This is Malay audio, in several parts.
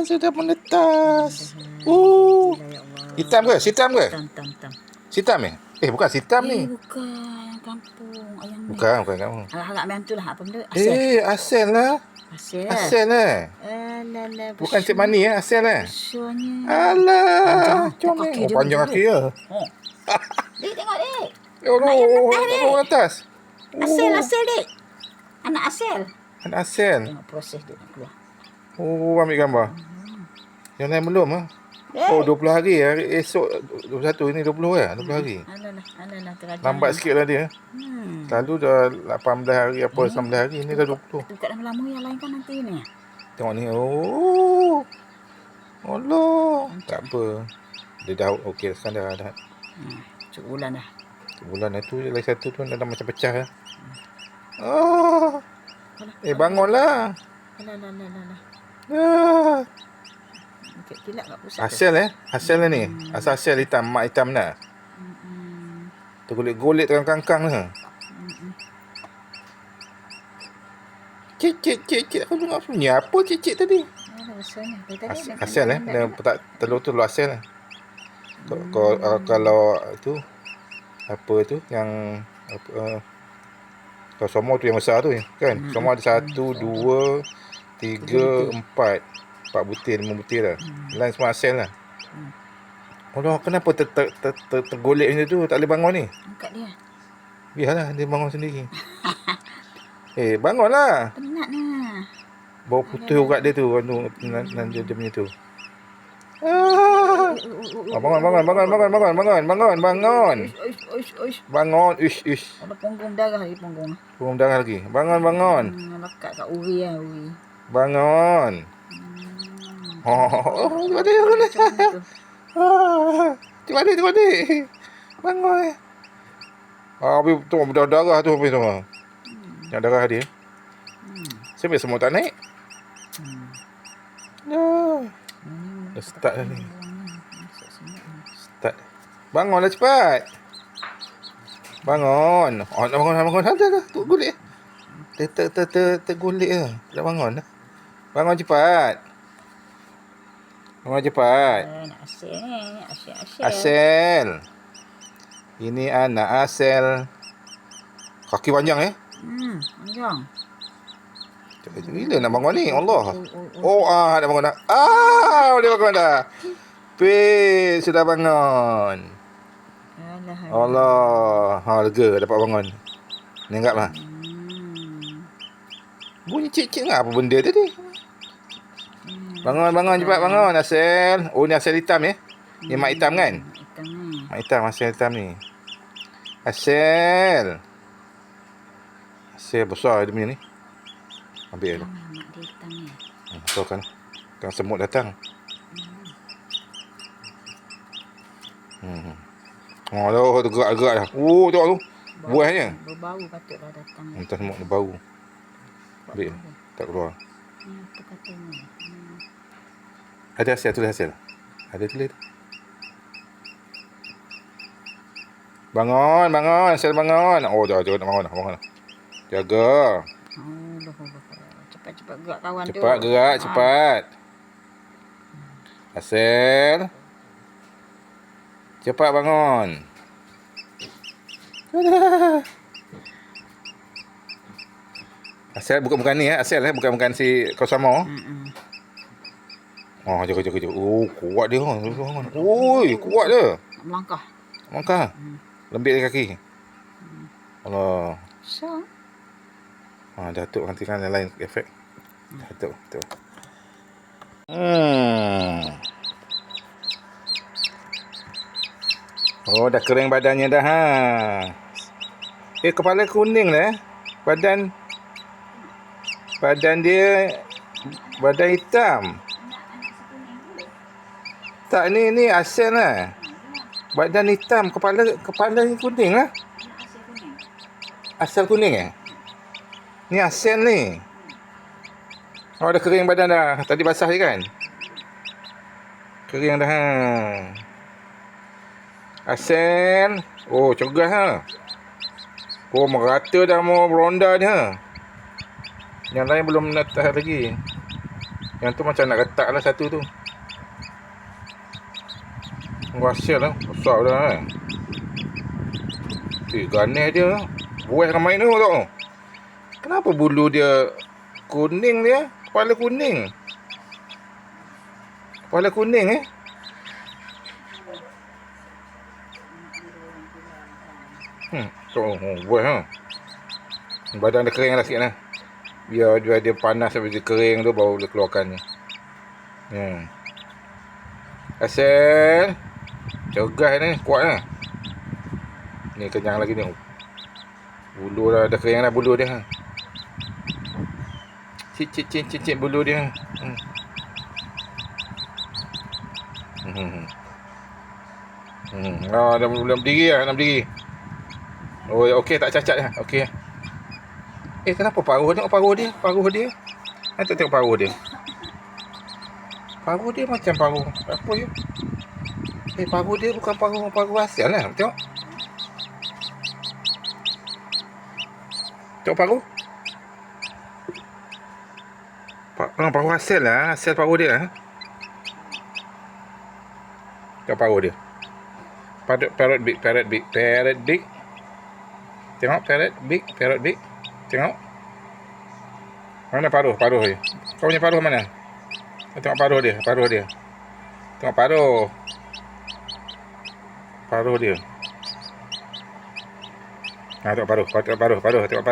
Sudah menetas. Alhamdulillah ya Allah. Hitam ke? Hitam ke? Hitam. Hitam ni? Bukan hitam ni. Bukan kampung ayam ni. Bukan kamu. Harap mentu lah apa benda? Asel. Asel lah. Asel. Asel lah. Alah, Bukan cik mani asel lah. Besarnya. Alah, comel. Panjang kaki ya. Dek tengok dek. Oh, atas. Asel dek. Anak asel. Anak asel. Tengok proses dia nak keluar. Ambil gambar. Yang lain belum ah. 20 hari. Hari esok 21 ini 20 ya, 20 hari. Alah terajang. Lambat sikit lah dia. Selalu dah 18 hari apa 19 hari, ini dah 20. Dekat lama-lama yang lain kan nanti ni. Tengok ni. Allah. Tak apa. Dia dah okey sekarang dah. Cukup bulan dah. Bulan itu lagi satu tu dah macam pecah. Bangunlah. Alah. Kilap kat pusat. Hasil ni. Hasil hitam, mak hitam dah. Tergolek-golek dengan kangkang lah. Cik. Aku dengar bunyi apa cik tadi? Hasil dia letak telur hasil lah. Kalau itu apa tu yang kalau semua tu yang besar tu kan. Semua ada 1 2 3 4 butir 5 butir lah. Lain semua hasil lah. Allah, kenapa tergolek macam tu? Tak boleh bangun ni? Angkat dia. Biarlah dia bangun sendiri. Bangunlah. Penat lah. Bau putih urat dia tu. Dia punya tu. Bangun. Ish. Ada punggung darah lagi punggung. Punggung darah lagi. Bangun. Lekat kat uri lah uri. Bangun. Cik Adik. Bangun. Habis tu berdarah tu habis tu. Yang darah dia. Sampai semua tak naik. Dah start dah ni. Start. Bangunlah cepat. Bangun. Nak bangun. Dah. Tergolek. Tergolek lah. Dah bangun dah. Bangun cepat. Anak asel ni. Asel. Ini anak asel. Kaki panjang Panjang. Bila nak bangun ni? Allah. Dah bangun dah. Dia bangun dah. Sudah bangun. Allah. Lega dapat bangun. Nenggap lah. Bunyi cik-cik lah. Apa benda tadi? Bangun cepat bangun asel. Ni asel hitam ya. Ni mak hitam kan? Mak hitam asel hitam ni. Asel besar dia punya ni. Ambil dia. Mak dia hitam ni. Kan semut datang. Tergerak-gerak dah. Tengok tu. Buahnya. Berbau patutlah datang. Entah semut dia bau. Ambil. Tak keluar. Apa katanya? Ada tulis hasil. Ada tulis. Bangun, hasil bangun. Jangan nak bangun. Jaga. Cepat gerak kawan tu. Cepat gerak, cepat. Hasil. Cepat bangun. Hasil bukan ni Hasil bukan si Kosamo. Jaga. Kuat dia. Kuat dia. Melangkah. Lembik kaki. Allah. Datuk nanti kan lain efek. Datuk. Dah kering badannya dah kepala kuning lah. Badan dia badan hitam. Tak ni asel lah. Badan hitam, kepala ni kuning lah. Asel kuning Ni asel ni. Dah kering badan dah. Tadi basah je kan? Kering dah Asel. Cergas merata dah mau beronda dia. Yang lain belum natah lagi. Yang tu macam nak retak lah satu tu. Wasil lah. Besar dah kan. Ganas dia. Buah ramai tu tau. Kenapa bulu dia kuning dia? Kepala kuning. Kepala kuning buah ha. Badan dia kering lah sikit lah. Biar dia panas sampai dia kering tu baru dia keluarkan ni. Asal cegah ni kuat lah. Ni kenyang lagi ni. Bulu dah kering lah bulu dia. Cicit bulu dia. Dah belum berdiri lah, nak berdiri. Oh, okey tak cacat dah. Okey. Kenapa paruh? Tengok paruh dia. Tengok paruh dia. Paruh dia macam paruh apa ya? Paruh dia bukan paruh asal lah. Tengok. Tengok paruh. Paruh asal lah. Asal paruh dia. Tengok paruh dia. Parrot big. Tengok parrot big. Tengok. Mana paruh dia? Kau punya paruh mana? Tengok paruh dia. Tengok paruh. Paruh dia. Tengok paruh. Tengok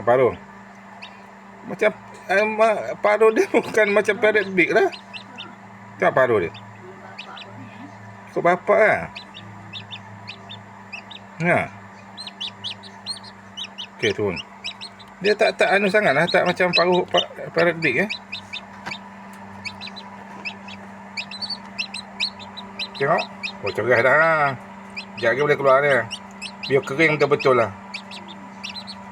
paruh. Macam paruh dia bukan macam parrot big lah. Tengok paruh dia. Kau bapak lah. Okey, turun. Dia tak anu sangat lah. Tak macam paruh parrot big Tengok. Oh, cerah dah. Sekejap lagi boleh keluar dia. Biar kering betul-betul lah.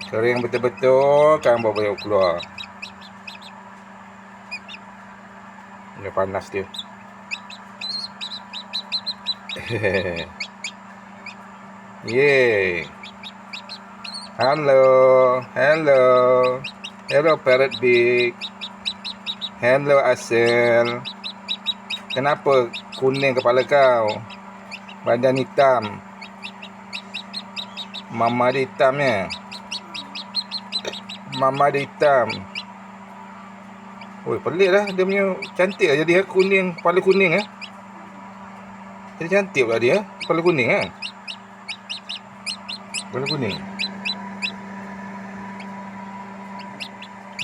Kering betul-betul kan baru boleh keluar. Ini panas dia. Yeay. Hello parrot big. Hello Asel. Kenapa kuning kepala kau? Badan hitam. Mama dia hitamnya. Oi, pelik lah dia punya. Cantik lah jadi kuning, kepala kuning Jadi cantik pula dia, kepala kuning Kepala kuning.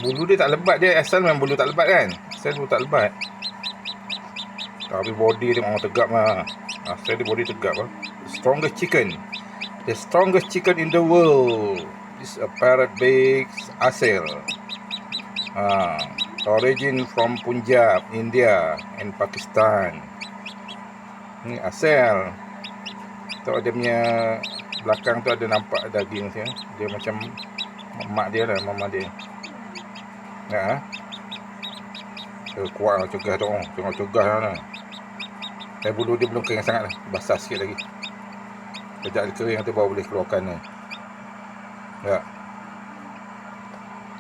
Bulu dia tak lebat dia. Asal memang bulu tak lebat kan. Tapi body dia memang tegap lah. Asal dia body tegap lah. The strongest chicken in the world is a parrot big Asal. Origin from Punjab, India and Pakistan. Ni Asal. Tengok dia punya belakang tu ada nampak daging dia. Dia macam mak dia lah, mama dia. Kuat lah cegah tu. Tengok cegah lah. Bulu dia belum kering sangat lah. Basah sikit lagi. Sekejap dia kering tu baru boleh keluarkan ni.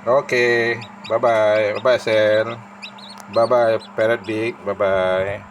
Okay. Bye bye Sel. Bye bye parrot big. Bye.